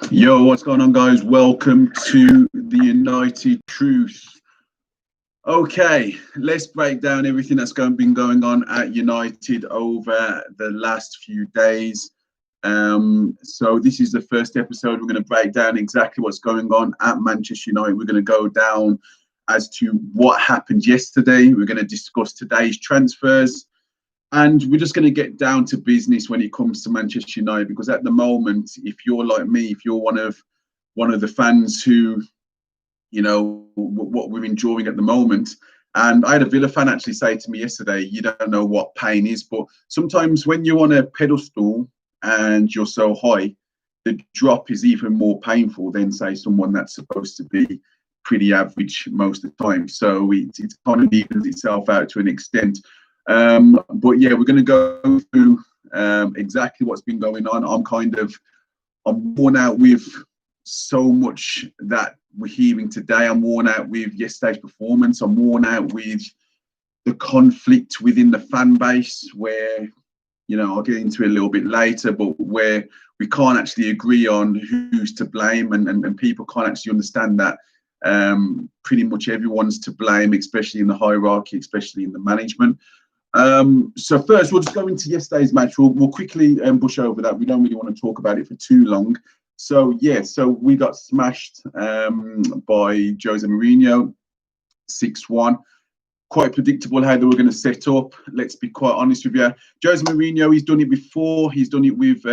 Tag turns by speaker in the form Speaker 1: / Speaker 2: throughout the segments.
Speaker 1: Yo, what's going on, guys? Welcome to the United Truth. Okay, let's break down everything that's been going on at United over the last few days. So this is the first episode. We're going to break down exactly what's going on at Manchester United. We're going to go down as to what happened yesterday. We're going to discuss today's transfers. And we're just going to get down to business when it comes to Manchester United, because at the moment, if you're like me, if you're one of the fans who, what we're enjoying at the moment. And I had a Villa fan actually say to me yesterday, you don't know what pain is, but sometimes when you're on a pedestal and you're so high, the drop is even more painful than, say, someone that's supposed to be pretty average most of the time. So it kind of evens itself out to an extent. But yeah, we're going to go through exactly what's been going on. I'm worn out with so much that we're hearing today. I'm worn out with yesterday's performance. I'm worn out with the conflict within the fan base where, I'll get into it a little bit later, but where we can't actually agree on who's to blame, and people can't actually understand that pretty much everyone's to blame, especially in the hierarchy, especially in the management. So first, we'll just go into yesterday's match. We'll quickly brush over that. We don't really want to talk about it for too long. So we got smashed by Jose Mourinho, 6-1. Quite predictable how they were going to set up. Let's be quite honest with you. Jose Mourinho, he's done it before. He's done it with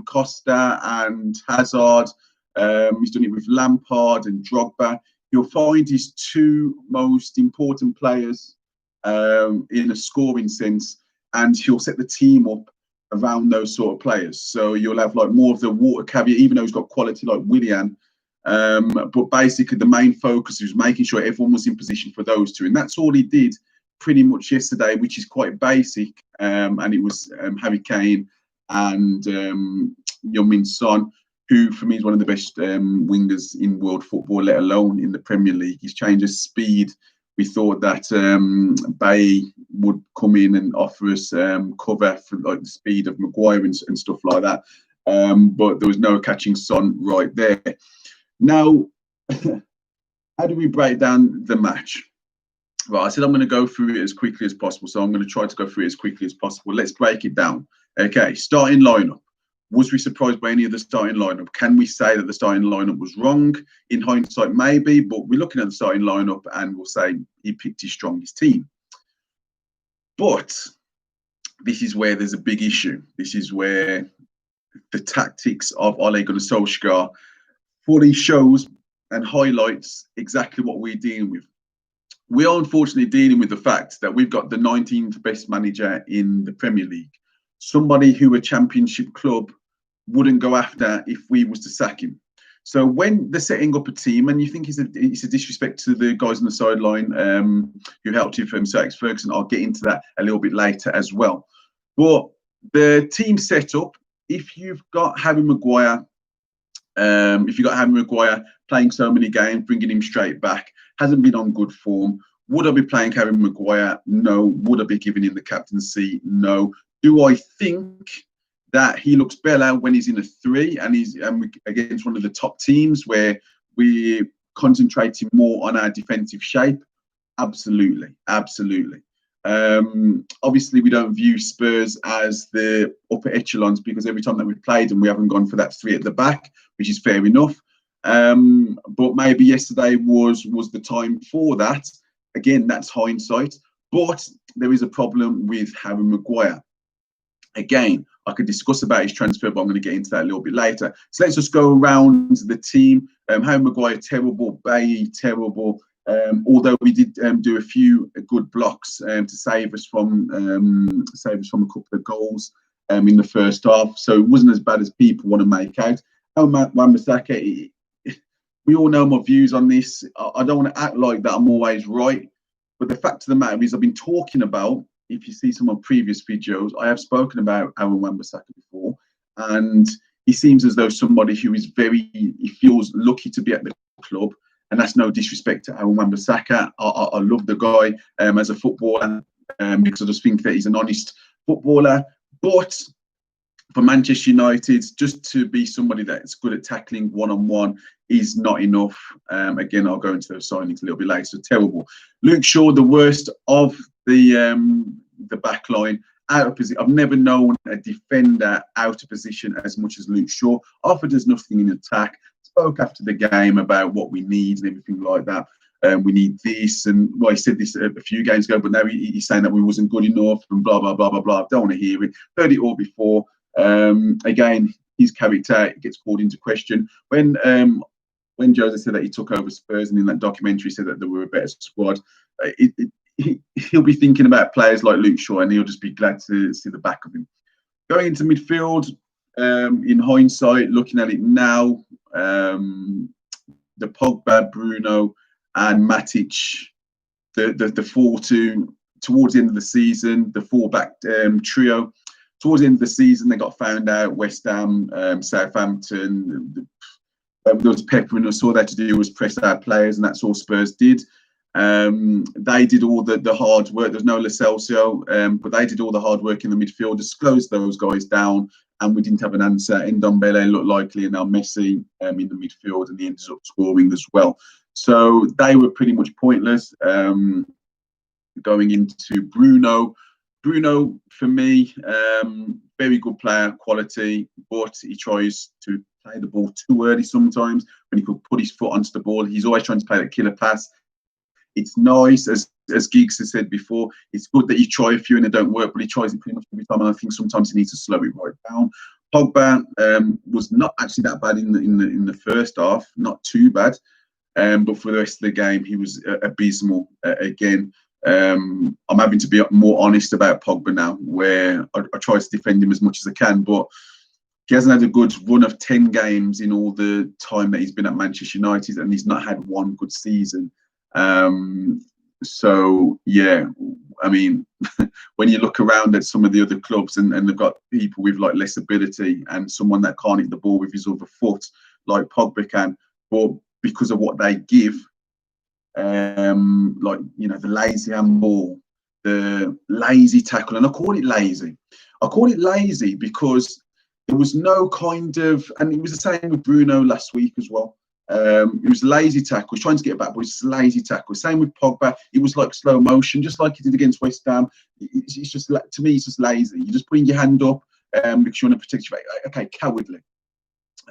Speaker 1: Costa and Hazard. He's done it with Lampard and Drogba. You'll find his two most important players in a scoring sense, and he'll set the team up around those sort of players. So you'll have like more of the water caveat, even though he's got quality like Willian. But basically the main focus was making sure everyone was in position for those two. And that's all he did pretty much yesterday, which is quite basic. And it was Harry Kane and Heung-min Son, who for me is one of the best wingers in world football, let alone in the Premier League. His change of speed. We thought that Bay would come in and offer us cover for like the speed of Maguire and stuff like that. But there was no catching Son right there. Now, how do we break down the match? Right, I said I'm going to go through it as quickly as possible. So I'm going to try to go through it as quickly as possible. Let's break it down. Okay, starting lineup. Was we surprised by any of the starting lineup? Can we say that the starting lineup was wrong? In hindsight, maybe, but we're looking at the starting lineup and we'll say he picked his strongest team. But this is where there's a big issue. This is where the tactics of Ole Gunnar Solskjaer fully shows and highlights exactly what we're dealing with. We are unfortunately dealing with the fact that we've got the 19th best manager in the Premier League. Somebody who a championship club wouldn't go after if we was to sack him. So when they're setting up a team, and you think it's a disrespect to the guys on the sideline who helped you from Sir Alex Ferguson, I'll get into that a little bit later as well. But the team setup, if you've got Harry Maguire playing so many games, bringing him straight back, hasn't been on good form. Would I be playing Harry Maguire? No. Would I be giving him the captaincy? No. Do I think that he looks better when he's in a 3 and he's against one of the top teams where we're concentrating more on our defensive shape? Absolutely. Obviously, we don't view Spurs as the upper echelons because every time that we've played them, we haven't gone for that 3 at the back, which is fair enough. But maybe yesterday was the time for that. Again, that's hindsight. But there is a problem with Harry Maguire. Again, I could discuss about his transfer, but I'm going to get into that a little bit later. So let's just go around the team. Harry Maguire, terrible. Bailly, terrible. Although we did do a few good blocks to save us from a couple of goals in the first half. So it wasn't as bad as people want to make out. Wan-Bissaka, we all know my views on this. I don't want to act like that I'm always right. But the fact of the matter is I've been talking about, if you see some of previous videos, I have spoken about Aaron Wan-Bissaka before. And he seems as though somebody who is he feels lucky to be at the club. And that's no disrespect to Aaron Wan-Bissaka. I love the guy as a footballer because I just think that he's an honest footballer. But for Manchester United, just to be somebody that's good at tackling one-on-one is not enough. Again, I'll go into those signings a little bit later. So terrible. Luke Shaw, the worst of the back line, out of position. I've never known a defender out of position as much as Luke Shaw. Offered us nothing in attack. Spoke after the game about what we need and everything like that. We need this, and well, he said this a few games ago, but now he's saying that we wasn't good enough and blah blah blah blah blah. Don't want to hear it. Heard it all before. Again, his character gets called into question when Jose said that he took over Spurs, and in that documentary said that they were a better squad. He'll be thinking about players like Luke Shaw, and he'll just be glad to see the back of him. Going into midfield, in hindsight, looking at it now, the Pogba, Bruno, and Matic, the 4-2 towards the end of the season, the four-back trio. Towards the end of the season, they got found out. West Ham, Southampton, there was peppering us. All they had to do was press our players, and that's all Spurs did. They did all the hard work. There's no Lo Celso, but they did all the hard work in the midfield, just closed those guys down, and we didn't have an answer. Ndombele looked likely, and now Messi in the midfield, and he ended up scoring as well. So they were pretty much pointless. Going into Bruno. Bruno, for me, very good player, quality, but he tries to play the ball too early sometimes when he could put his foot onto the ball. He's always trying to play that killer pass. It's nice, as Giggs has said before, it's good that you try a few and they don't work, but he tries it pretty much every time, and I think sometimes he needs to slow it right down. Pogba was not actually that bad in the first half, not too bad, but for the rest of the game, he was abysmal again. I'm having to be more honest about Pogba now, where I try to defend him as much as I can, but he hasn't had a good run of 10 games in all the time that he's been at Manchester United, and he's not had one good season. So yeah, I mean, when you look around at some of the other clubs and they've got people with like less ability and someone that can't hit the ball with his other foot like Pogba can, but because of what they give, like, you know, the lazy handball, the lazy tackle, and I call it lazy. I call it lazy because there was no kind of, and it was the same with Bruno last week as well. It was lazy tackle, trying to get back, but it's lazy tackle. Same with Pogba, it was like slow motion, just like he did against West Ham. It's just, to me, it's just lazy. You're just putting your hand up because you want to protect your face. Okay, cowardly.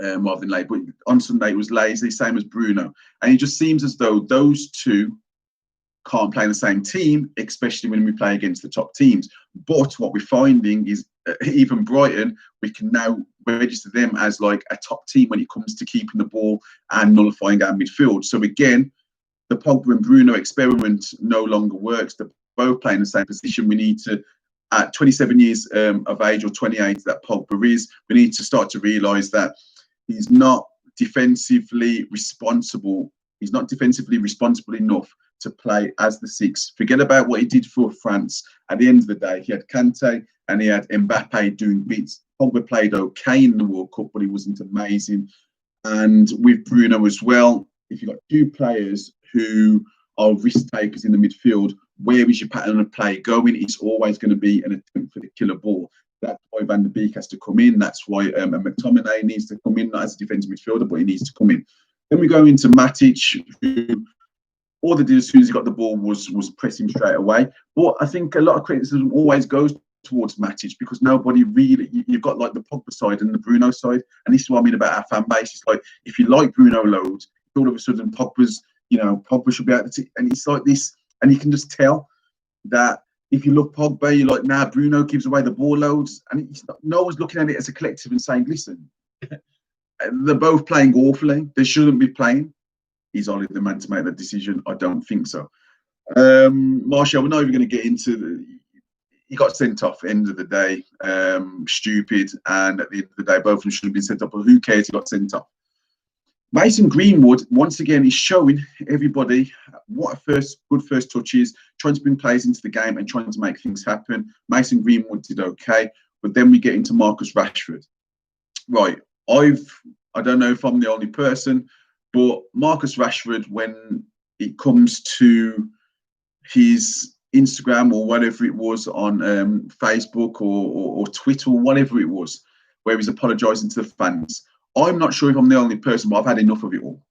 Speaker 1: Rather than late, but on Sunday it was lazy, same as Bruno, and it just seems as though those two can't play in the same team, especially when we play against the top teams. But what we're finding is even Brighton, we can now register them as like a top team when it comes to keeping the ball and nullifying our midfield. So again, the Pogba and Bruno experiment no longer works. They're both playing the same position. We need to, at 27 years of age, or 28 that Pogba is, we need to start to realise that he's not defensively responsible. He's not defensively responsible enough to play as the six. Forget about what he did for France. At the end of the day, he had Kante and he had Mbappe doing bits. Pogba played okay in the World Cup, but he wasn't amazing. And with Bruno as well, if you've got two players who are risk takers in the midfield, where is your pattern of play going? It's always going to be an attempt for the killer ball. That's why Van der Beek has to come in. That's why McTominay needs to come in, not as a defensive midfielder, but he needs to come in. Then we go into Matic, who all they did as soon as he got the ball was press him straight away. But I think a lot of criticism always goes towards Matic because nobody really, you've got like the Pogba side and the Bruno side, and this is what I mean about our fan base. It's like, if you like Bruno loads, all of a sudden Pogba should be out the team, and it's like this, and you can just tell that. If you look Pogba, you're like, nah, Bruno gives away the ball loads. And no one's looking at it as a collective and saying, listen, they're both playing awfully. They shouldn't be playing. He's only the man to make that decision. I don't think so. Martial, we're not even going to get into he got sent off at the end of the day. Stupid. And at the end of the day, both of them should have been sent off. But who cares? He got sent off. Mason Greenwood, once again, is showing everybody what a good first touch is, trying to bring players into the game and trying to make things happen. Mason Greenwood did okay, but then we get into Marcus Rashford. Right, I don't know if I'm the only person, but Marcus Rashford, when it comes to his Instagram or whatever it was on Facebook or Twitter or whatever it was, where he's apologising to the fans. I'm not sure if I'm the only person, but I've had enough of it all.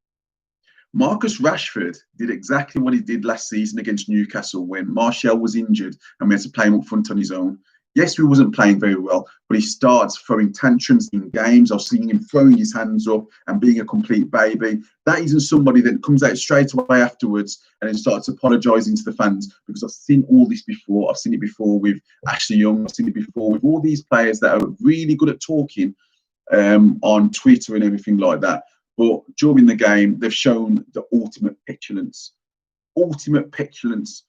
Speaker 1: Marcus Rashford did exactly what he did last season against Newcastle when Martial was injured and we had to play him up front on his own. Yes, we wasn't playing very well, but he starts throwing tantrums in games. I've seen him throwing his hands up and being a complete baby. That isn't somebody that comes out straight away afterwards and then starts apologising to the fans, because I've seen all this before. I've seen it before with Ashley Young. I've seen it before with all these players that are really good at talking on Twitter and everything like that. But during the game, they've shown the ultimate petulance. Ultimate petulance.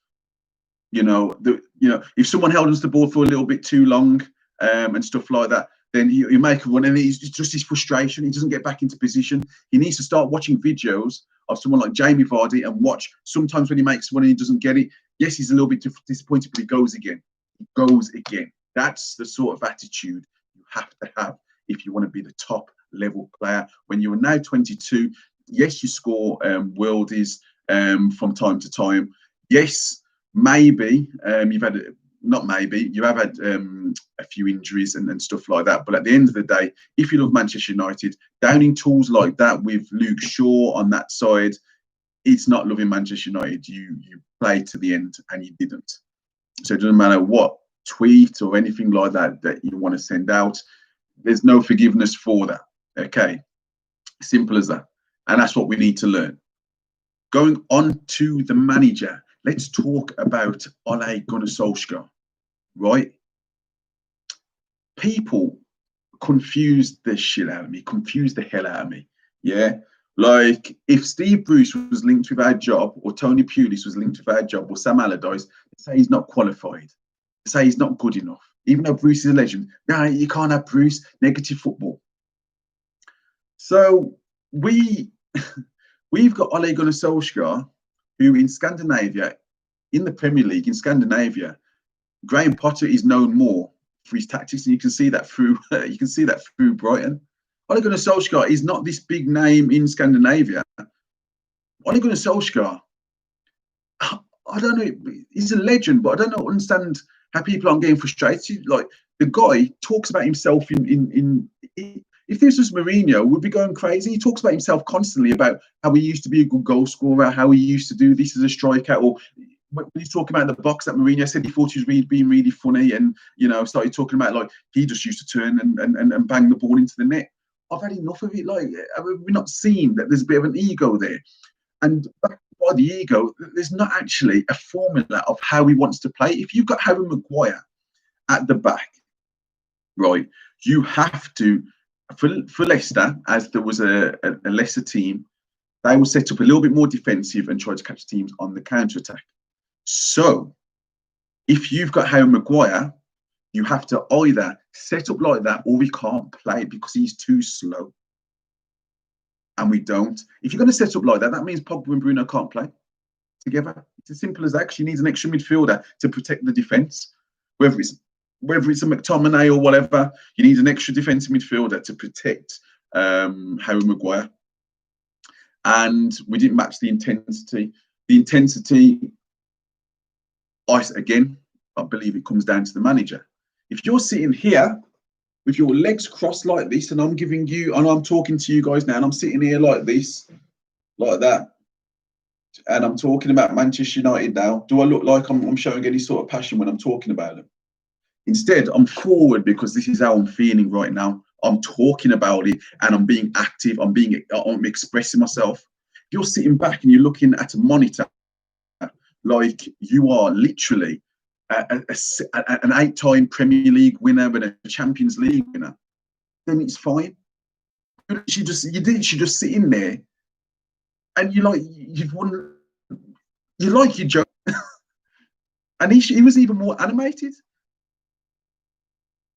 Speaker 1: If someone held onto the ball for a little bit too long and stuff like that, then you make a run, and it's just his frustration. He doesn't get back into position. He needs to start watching videos of someone like Jamie Vardy and watch. Sometimes when he makes one and he doesn't get it, yes, he's a little bit disappointed, but he goes again. He goes again. That's the sort of attitude you have to have if you want to be the top level player. When you're now 22, yes, you score worldies from time to time. Yes, maybe you have had a few injuries and stuff like that. But at the end of the day, if you love Manchester United, downing tools like that with Luke Shaw on that side, it's not loving Manchester United. You played to the end and you didn't. So it doesn't matter what tweet or anything like that you want to send out. There's no forgiveness for that. Okay, simple as that. And that's what we need to learn. Going on to the manager, let's talk about Ole Gunnar Solskjaer, right? People confuse the shit out of me, confuse the hell out of me, yeah? Like, if Steve Bruce was linked with our job, or Tony Pulis was linked with our job, or Sam Allardyce, they say he's not qualified. They say he's not good enough. Even though Bruce is a legend. No, you can't have Bruce. Negative football. So we've got Ole Gunnar Solskjaer, who in Scandinavia, in the Premier League in Scandinavia, Graham Potter is known more for his tactics, and you can see that through Brighton. Ole Gunnar Solskjaer is not this big name in Scandinavia. Ole Gunnar Solskjaer, I don't know, he's a legend, but I don't understand how people aren't getting frustrated. Like, the guy talks about himself in if this was Mourinho, we'd be going crazy. He talks about himself constantly about how he used to be a good goal scorer, how he used to do this as a striker, or when he's talking about the box that Mourinho said he thought he was being really funny, and started talking about like he just used to turn and bang the ball into the net. I've had enough of it. Like, we're not seeing that there's a bit of an ego there, and back by the ego, there's not actually a formula of how he wants to play. If you've got Harry Maguire at the back, right, you have to. For Leicester, as there was a Leicester team, they will set up a little bit more defensive and try to catch teams on the counter-attack. So, if you've got Harry Maguire, you have to either set up like that, or we can't play because he's too slow. And we don't. If you're going to set up like that, that means Pogba and Bruno can't play together. It's as simple as that. She needs an extra midfielder to protect the defence, whether it's a McTominay or whatever. You need an extra defensive midfielder to protect Harry Maguire. And we didn't match the intensity. The intensity, again, I believe it comes down to the manager. If you're sitting here with your legs crossed like this, and I'm talking to you guys now, and I'm sitting here like this, like that, and I'm talking about Manchester United now, do I look like I'm showing any sort of passion when I'm talking about them? Instead, I'm forward because this is how I'm feeling right now. I'm talking about it and I'm being active. I'm expressing myself. If you're sitting back and you're looking at a monitor, like you are literally an 8-time Premier League winner and a Champions League winner, then it's fine. You should just sit in there and you've won. You like your joke, and he was even more animated.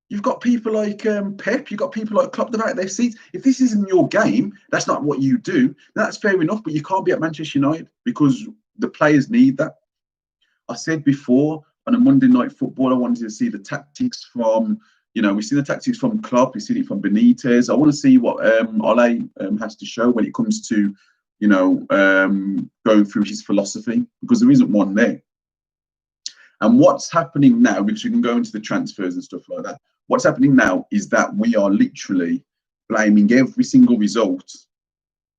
Speaker 1: You've got people like Pep, you've got people like Klopp out their seats. If this isn't your game, that's not what you do, that's fair enough, but you can't be at Manchester United because the players need that. I said before, on a Monday Night Football, I wanted to see the tactics from, we see the tactics from Klopp, we see it from Benitez. I want to see what Ole has to show when it comes to, going through his philosophy, because there isn't one there. And what's happening now, because we can go into the transfers and stuff like that, What's happening now is that we are literally blaming every single result,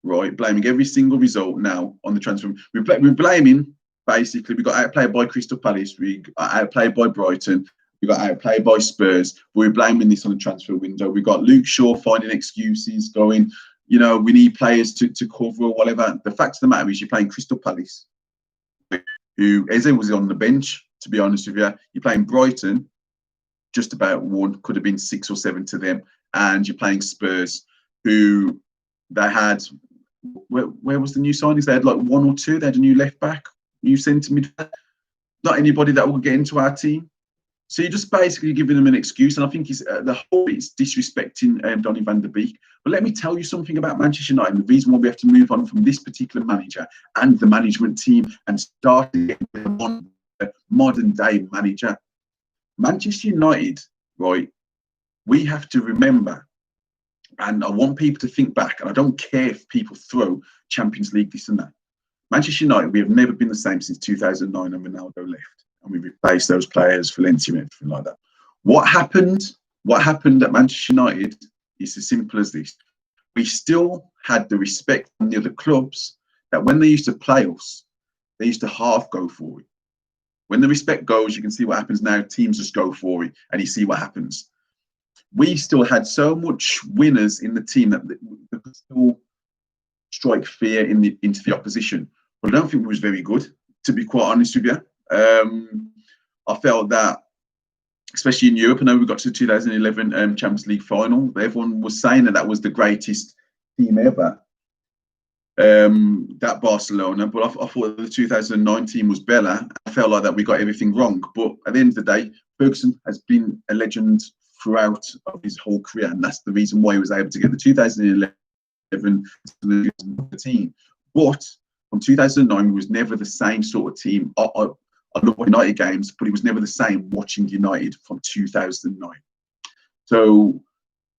Speaker 1: right? Blaming every single result now on the transfer. We're blaming, basically, we got outplayed by Crystal Palace, we got outplayed by Brighton, we got outplayed by Spurs, but we're blaming this on the transfer window. We got Luke Shaw finding excuses, going, you know, we need players to cover or whatever. The fact of the matter is you're playing Crystal Palace, who Eze was on the bench, to be honest with you. You're playing Brighton, just about one, could have been 6 or 7 to them. And you're playing Spurs, who they had, where was the new signings? They had like 1 or 2. They had a new left back, new centre midfielder. Not anybody that will get into our team. So you're just basically giving them an excuse. And I think the whole it's disrespecting Donny van der Beek. But let me tell you something about Manchester United, and the reason why we have to move on from this particular manager and the management team and start with a modern day manager. Manchester United, right, we have to remember, and I want people to think back, and I don't care if people throw Champions League, this and that. Manchester United, we have never been the same since 2009 and Ronaldo left. And we replaced those players, Valencia and everything like that. What happened at Manchester United is as simple as this. We still had the respect from the other clubs that when they used to play us, they used to half go for it. When the respect goes, you can see what happens now. Teams just go for it, and you see what happens. We still had so much winners in the team that could still strike fear into the opposition. But I don't think it was very good, to be quite honest with you. I felt that, especially in Europe, I know we got to the 2011 Champions League final. Everyone was saying that was the greatest team ever. That Barcelona, but I thought the 2019 was better. I felt like that we got everything wrong. But at the end of the day, Ferguson has been a legend throughout of his whole career, and that's the reason why he was able to get the 2011 team. But from 2009, it was never the same sort of team. I love United games, but it was never the same watching United from 2009. So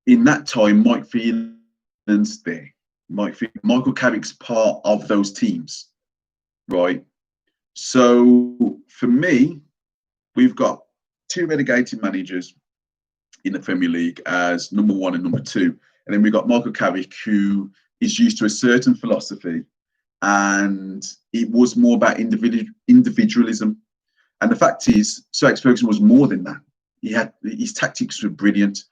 Speaker 1: in that time, Mike Phelan's there. Michael Carrick's part of those teams, right? So for me, we've got 2 relegated managers in the Premier League as number 1 and number 2. And then we've got Michael Carrick, who is used to a certain philosophy, and it was more about individualism. And the fact is, Sir Alex Ferguson was more than that. His tactics were brilliant,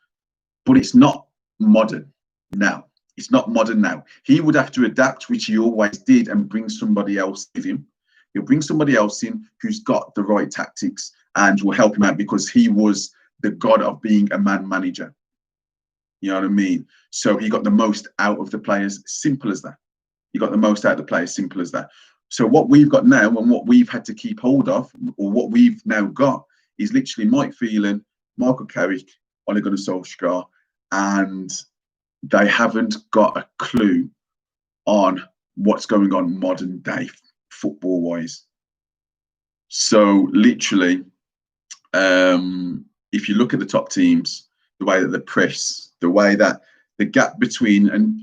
Speaker 1: but it's not modern now. It's not modern now. He would have to adapt, which he always did, and bring somebody else with him. He'll bring somebody else in who's got the right tactics and will help him out, because he was the god of being a man manager. You know what I mean? So he got the most out of the players. Simple as that. He got the most out of the players. Simple as that. So what we've got now, and what we've had to keep hold of, or what we've now got, is literally Mike Phelan, Michael Carrick, Ole Gunnar Solskjaer, and they haven't got a clue on what's going on modern day football wise. So literally, if you look at the top teams, the way that they press, the way that the gap between, and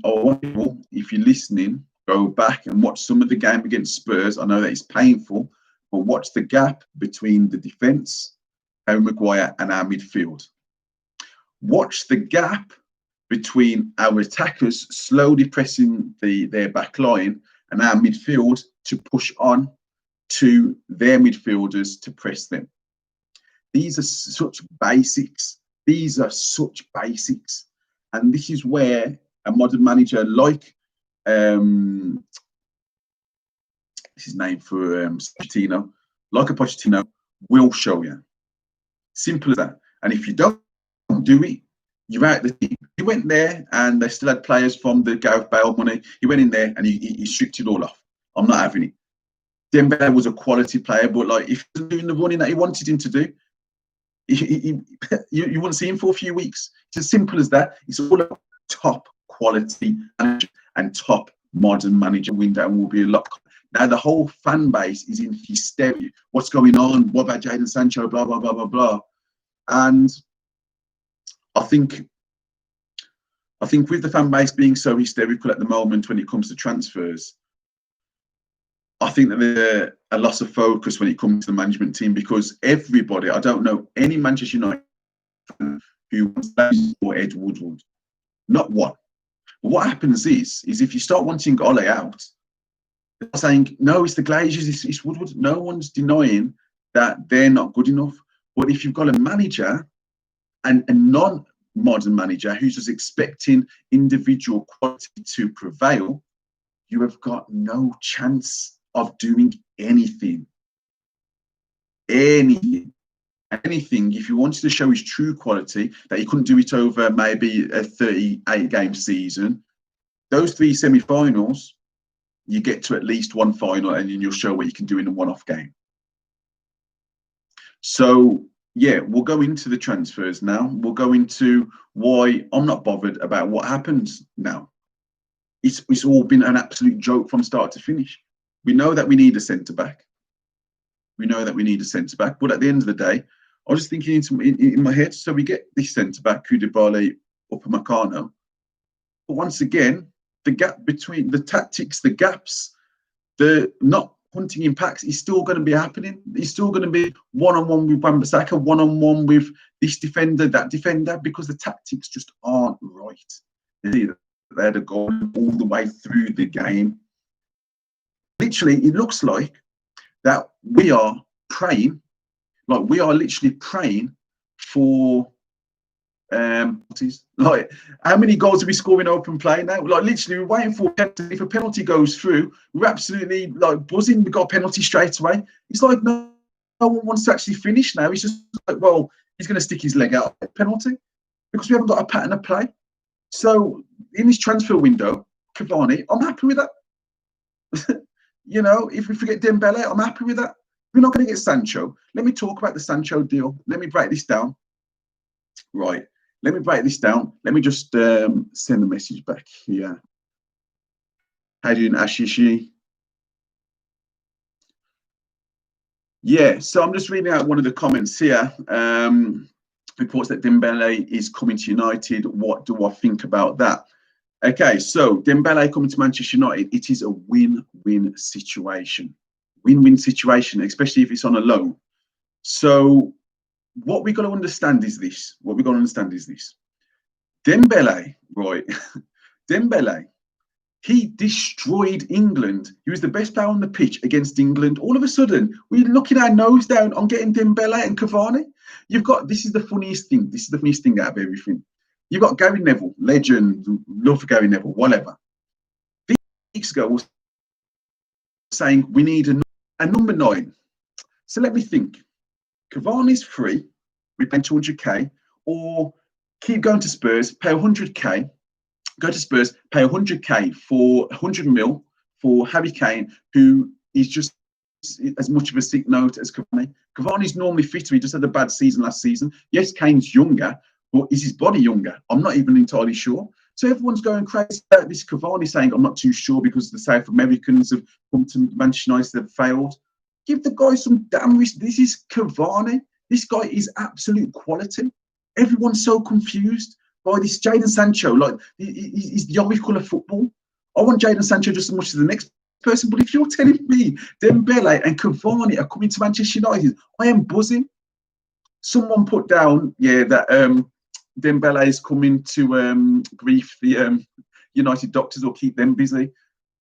Speaker 1: if you're listening, go back and watch some of the game against Spurs. I know that it's painful, but watch the gap between the defence, Harry Maguire, and our midfield. Watch the gap between our attackers slowly pressing their back line and our midfield to push on to their midfielders to press them. These are such basics. These are such basics. And this is where a modern manager like, this is name for Pochettino, like a Pochettino, will show you. Simple as that. And if you don't do it, you're out the team. He went there and they still had players from the Gareth Bale money. He went in there and he stripped it all off. I'm not having it. Dembele was a quality player, but like if he was doing the running that he wanted him to do, you wouldn't see him for a few weeks. It's as simple as that. It's all about top quality manager and top modern manager window, and will be a lot. Now the whole fan base is in hysteria. What's going on? What about Jadon Sancho? Blah blah blah blah blah. And I think with the fan base being so hysterical at the moment when it comes to transfers, I think that there's a loss of focus when it comes to the management team, because everybody, I don't know any Manchester United fan who wants Glazer or Ed Woodward. Not one. But what happens is if you start wanting Ole out, they're saying, no, it's the Glazers, it's Woodward. No one's denying that they're not good enough. But if you've got a manager and a non-modern manager who's just expecting individual quality to prevail, you have got no chance of doing anything. Anything. If you wanted to show his true quality, that he couldn't do it over maybe a 38-game season, those 3 semi-finals, you get to at least one final, and then you'll show what you can do in a one-off game. So, yeah, we'll go into the transfers now. We'll go into why I'm not bothered about what happens now. It's all been an absolute joke from start to finish. We know that we need a centre-back. We know that we need a centre-back. But at the end of the day, I was just thinking in my head, so we get this centre-back, Koulibaly, Upamecano. But once again, the gap between the tactics, the gaps, the not hunting in packs is still going to be happening. It's still going to be one-on-one with Wan-Bissaka, one-on-one with this defender, that defender, because the tactics just aren't right. They're the goal all the way through the game. Literally, it looks like that we are praying, like we are literally praying for like how many goals are we scoring open play now? Like literally we're waiting for a penalty. If a penalty goes through, we're absolutely like buzzing. We got a penalty straight away. It's like no one wants to actually finish now. It's just like, well, he's going to stick his leg out at penalty because we haven't got a pattern of play. So in this transfer window, Cavani, I'm happy with that. You know, if we forget Dembele, I'm happy with that. We're not going to get Sancho. Let me talk about the Sancho deal. Let me break this down. Right. Let me break this down. Let me just send a message back here. How you doing, Ashishi? Yeah, so I'm just reading out one of the comments here. Reports that Dembele is coming to United. What do I think about that? Okay, so Dembele coming to Manchester United, it is a win-win situation. Win-win situation, especially if it's on a loan. So what we've got to understand is this. Dembele, right? Dembele, he destroyed England. He was the best player on the pitch against England. All of a sudden, we're looking our nose down on getting Dembele and Cavani. This is the funniest thing. This is the funniest thing out of everything. You've got Gary Neville, legend, love for Gary Neville, whatever. Weeks ago was saying we need a number 9. So let me think. Cavani's free, we pay 200k, or keep going to Spurs, pay 100k, go to Spurs, pay 100k for 100 mil for Harry Kane, who is just as much of a sick note as Cavani. Cavani's normally fitter. He just had a bad season last season. Yes, Kane's younger, but is his body younger? I'm not even entirely sure. So everyone's going crazy about this Cavani saying, I'm not too sure because the South Americans have come to Manchester United, they've failed. Give the guy some damn risk. This is Cavani. This guy is absolute quality. Everyone's so confused by this Jadon Sancho. Like, he's the oracle of football. I want Jadon Sancho just as much as the next person. But if you're telling me Dembele and Cavani are coming to Manchester United, I am buzzing. Someone put down, that Dembele is coming to brief the United doctors or keep them busy.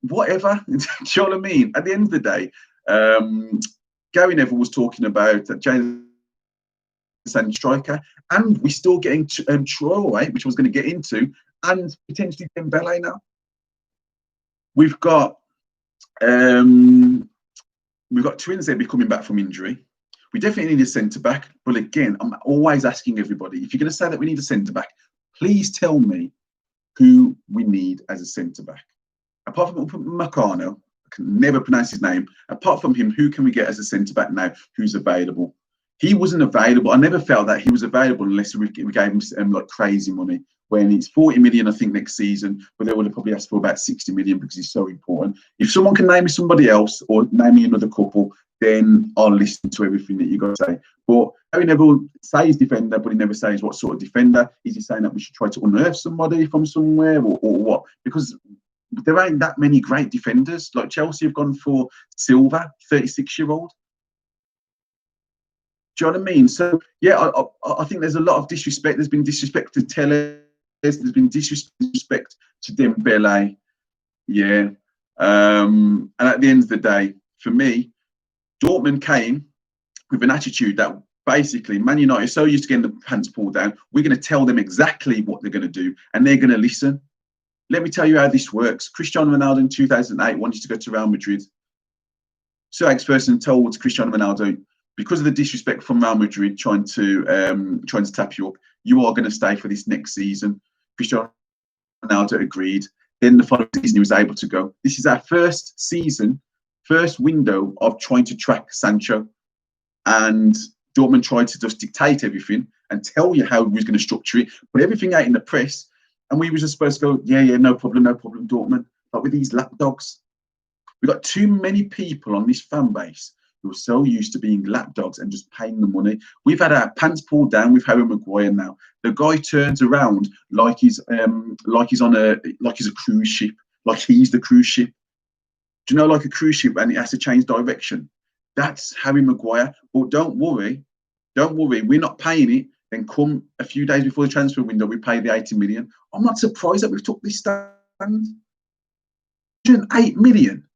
Speaker 1: Whatever. Do you know what I mean? At the end of the day, Gary Neville was talking about Jadon Sancho striker, and we're still getting Traore, which I was going to get into, and potentially Dembele now. We've got twins there be coming back from injury. We definitely need a centre-back, but again, I'm always asking everybody, if you're going to say that we need a centre-back, please tell me who we need as a centre-back. Apart from Upamecano, I can never pronounce his name. Apart from him, who can we get as a centre-back now who's available? He wasn't available. I never felt that he was available unless we gave him like crazy money. When it's 40 million, I think, next season, but they would have probably asked for about 60 million because he's so important. If someone can name me somebody else or name me another couple, then I'll listen to everything that you got to say. But Harry Neville says defender, but he never says what sort of defender. Is he saying that we should try to unearth somebody from somewhere or what? Because there ain't that many great defenders. Like Chelsea have gone for Silva, 36-year-old. Do you know what I mean? So yeah, I think there's a lot of disrespect. There's been disrespect to Tellers. There's been disrespect to Dembele. Yeah. And at the end of the day, for me, Dortmund came with an attitude that basically Man United are so used to getting the pants pulled down. We're going to tell them exactly what they're going to do, and they're going to listen. Let me tell you how this works. Cristiano Ronaldo in 2008 wanted to go to Real Madrid. Sir Alex Ferguson told Cristiano Ronaldo, because of the disrespect from Real Madrid trying to tap you up, you are going to stay for this next season. Cristiano Ronaldo agreed. Then the following season, he was able to go. This is our first season, first window of trying to track Sancho. And Dortmund tried to just dictate everything and tell you how we was going to structure it, put everything out in the press. And we were just supposed to go, yeah, no problem, Dortmund. But with these lapdogs, we've got too many people on this fan base who are so used to being lapdogs and just paying the money. We've had our pants pulled down with Harry Maguire now. The guy turns around like he's on a cruise ship, like he's the cruise ship. Do you know, like a cruise ship and it has to change direction? That's Harry Maguire. But don't worry, we're not paying it. Then come a few days before the transfer window, we pay the 80 million. I'm not surprised that we've took this stand. 8 million.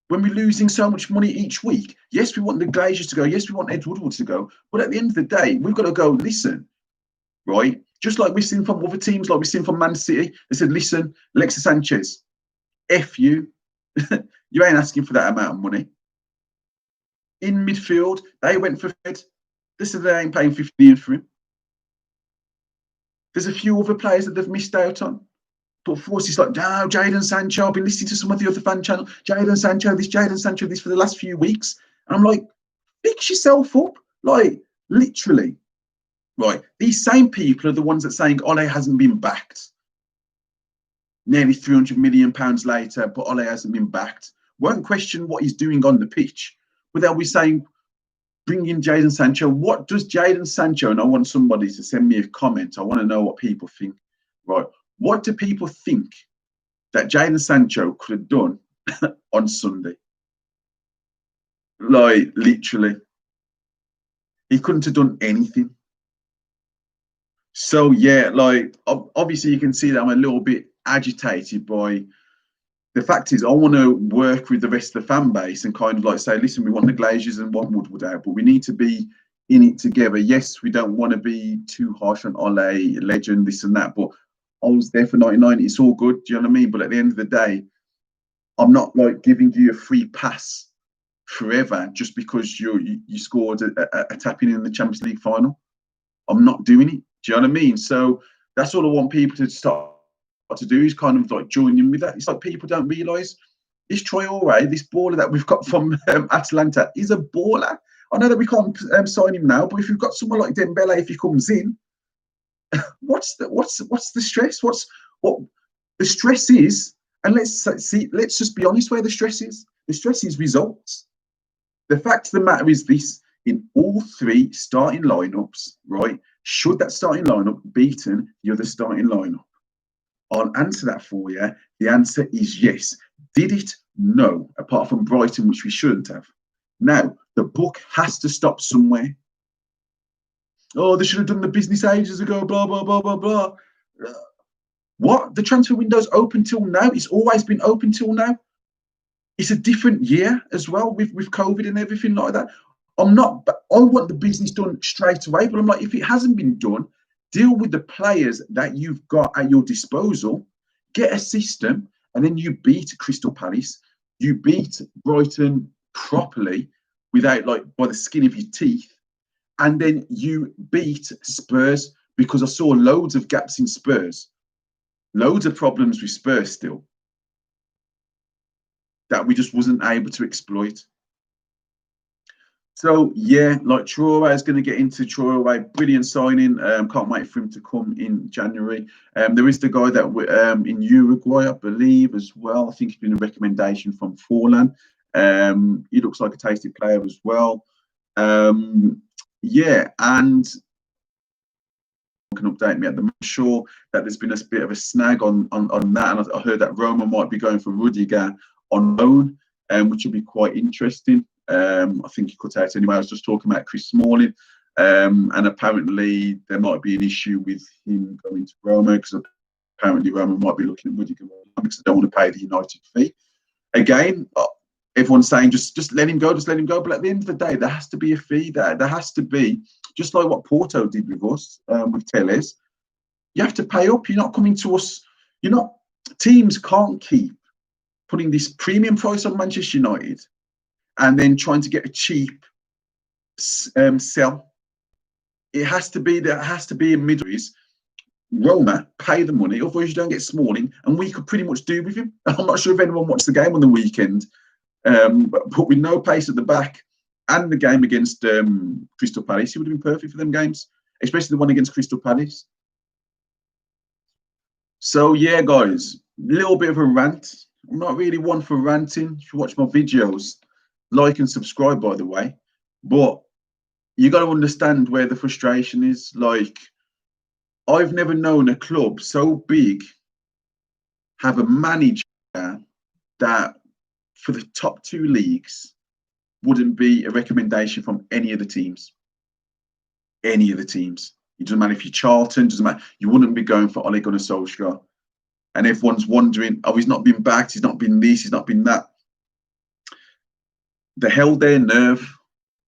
Speaker 1: When we're losing so much money each week. Yes, we want the Glazers to go. Yes, we want Ed Woodward to go. But at the end of the day, we've got to go, listen, right? Just like we've seen from other teams, like we've seen from Man City, they said, listen, Alexis Sanchez, F you. You ain't asking for that amount of money. In midfield, they went for Fred. They said they ain't paying 50 million for him. There's a few other players that they've missed out on. But for us, it's like, oh, Jadon Sancho. I've been listening to some of the other fan channel. Jadon Sancho this for the last few weeks. And I'm like, fix yourself up. Like, literally. Right. These same people are the ones that are saying Ole hasn't been backed. Nearly £300 million later, but Ole hasn't been backed. Won't question what he's doing on the pitch. But they'll be saying, bring in Jadon Sancho. What does Jadon Sancho, and I want somebody to send me a comment. I want to know what people think. Right. What do people think that Jadon Sancho could have done on Sunday? Like, literally. He couldn't have done anything. So, yeah, like, obviously you can see that I'm a little bit agitated by the fact is I want to work with the rest of the fan base and kind of like say, listen, we want the Glazers and want Woodward out, but we need to be in it together. Yes, we don't want to be too harsh on Ole, legend, this and that, but I was there for 99. It's all good. Do you know what I mean? But at the end of the day, I'm not like giving you a free pass forever just because you scored a tapping in the Champions League final. I'm not doing it. Do you know what I mean? So that's all I want people to start to do is kind of like join in with that. It's like people don't realise this Traore, this baller that we've got from Atalanta, is a baller. I know that we can't sign him now, but if you've got someone like Dembele, if he comes in, what's the stress? What the stress is? And let's just be honest where the stress is. The stress is results. The fact of the matter is this: in all three starting lineups, right? Should that starting lineup beaten the other starting lineup? I'll answer that for you. The answer is yes. Did it? No. Apart from Brighton, which we shouldn't have. Now, the book has to stop somewhere. Oh, they should have done the business ages ago, blah, blah, blah, blah, blah. What? The transfer window's open till now? It's always been open till now? It's a different year as well with COVID and everything like that. I want the business done straight away, but I'm like, if it hasn't been done, deal with the players that you've got at your disposal, get a system, and then you beat Crystal Palace, you beat Brighton properly without like by the skin of your teeth, and then you beat Spurs, because I saw loads of gaps in Spurs, loads of problems with Spurs still that we just wasn't able to exploit. So yeah, like Traore is going to get into Traore, brilliant signing. Can't wait for him to come in January. There is the guy that in Uruguay, I believe, as well. I think it's been a recommendation from Forlan. He looks like a tasty player as well. Yeah, and can update me at the moment. I'm sure that there's been a bit of a snag on that, and I heard that Roma might be going for Rudiger on loan, which will be quite interesting. I think he cut out anyway. I was just talking about Chris Smalling, and apparently there might be an issue with him going to Roma, because apparently Roma might be looking at Rudiger because they don't want to pay the United fee. Again, everyone's saying just let him go, just let him go. But at the end of the day, there has to be a fee there. There has to be, just like what Porto did with us, with Telles. You have to pay up. You're not coming to us. You're not. Teams can't keep putting this premium price on Manchester United and then trying to get a cheap sell. It has to be, there has to be a middle. Roma pay the money, otherwise you don't get Smalling, and we could pretty much do with him. I'm not sure if anyone watched the game on the weekend, but with no pace at the back, and the game against Crystal Palace, he would have been perfect for them games, especially the one against Crystal Palace. So yeah, guys, a little bit of a rant. I'm not really one for ranting. If you watch my videos, like and subscribe, by the way. But you got to understand where the frustration is. Like, I've never known a club so big have a manager that for the top 2 leagues wouldn't be a recommendation from any of the teams. Any of the teams. It doesn't matter if you're Charlton, doesn't matter. You wouldn't be going for Ole Gunnar Solskjaer. And everyone's wondering, oh, he's not been backed, he's not been this, he's not been that. They held their nerve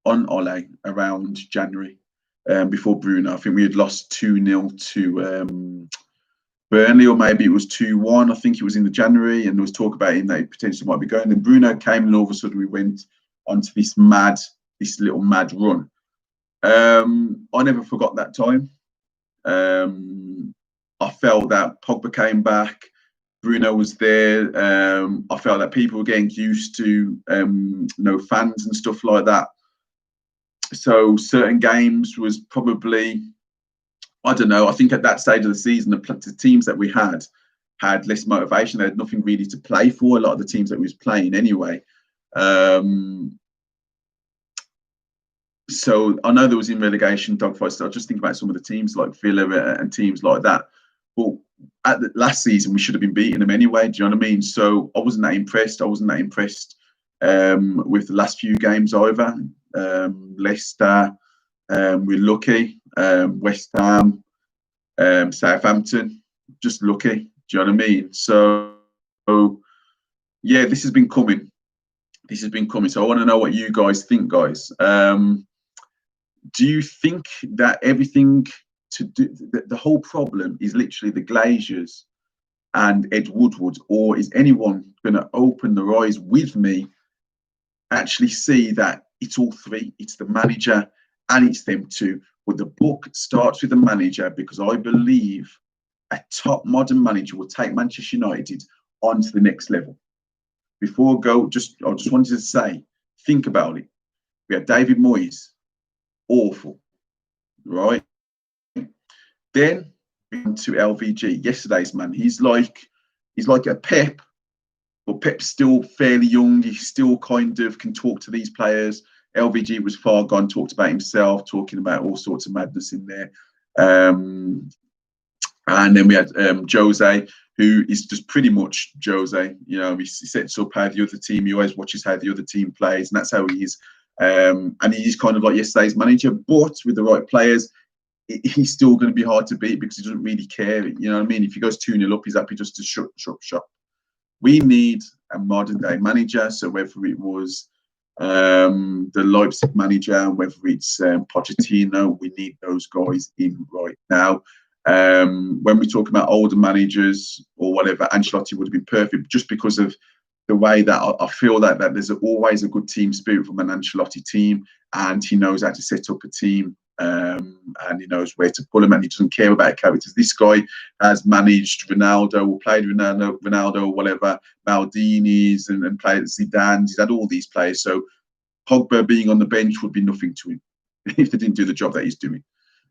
Speaker 1: on Ole around January, before Bruno. I think we had lost 2-0 to Burnley, or maybe it was 2-1. I think it was in the January, and there was talk about him that he potentially might be going. Then Bruno came, and all of a sudden we went onto this little mad run. I never forgot that time. I felt that Pogba came back, Bruno was there. I felt that people were getting used to no fans and stuff like that. So certain games was probably, I don't know, I think at that stage of the season, the teams that we had less motivation. They had nothing really to play for, a lot of the teams that we was playing anyway. So I know there was in relegation dogfights. I just think about some of the teams like Villa and teams like that. But at the last season, we should have been beating them anyway. Do you know what I mean? So I wasn't that impressed. I wasn't that impressed with the last few games either. Leicester, we're lucky. West Ham, Southampton, just lucky. Do you know what I mean? So yeah, this has been coming. This has been coming. So I want to know what you guys think, guys. Do you think that everything to do, the whole problem is literally the Glazers and Ed Woodward, or is anyone going to open their eyes with me, actually see that it's all three? It's the manager and it's them two. But the book starts with the manager, because I believe a top modern manager will take Manchester United on to the next level. Before I go, I just wanted to say, think about it. We had David Moyes, awful, right? Then we went to LVG, yesterday's man. He's like a Pep, but Pep's still fairly young. He still kind of can talk to these players. LVG was far gone, talked about himself, talking about all sorts of madness in there. And then we had Jose, who is just pretty much Jose. You know, he sets up how the other team, he always watches how the other team plays, and that's how he is. And he's kind of like yesterday's manager, but with the right players, he's still going to be hard to beat, because he doesn't really care. You know what I mean? If he goes 2-0 up, he's happy just to shut shop. We need a modern day manager. So whether it was the Leipzig manager, whether it's Pochettino, we need those guys in right now. When we talk about older managers or whatever, Ancelotti would have been perfect, just because of the way that I feel that there's always a good team spirit from an Ancelotti team, and he knows how to set up a team, and he knows where to pull them, and he doesn't care about characters. This guy has managed Ronaldo, or played Ronaldo or whatever, Maldini's, and played Zidane's. He's had all these players. So Pogba being on the bench would be nothing to him if they didn't do the job that he's doing.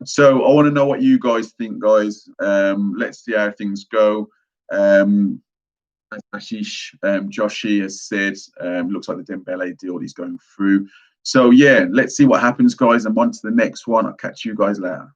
Speaker 1: So I want to know what you guys think, guys. Let's see how things go. Ashish Joshi has said, looks like the Dembele deal is going through. So yeah, let's see what happens, guys. I'm on to the next one. I'll catch you guys later.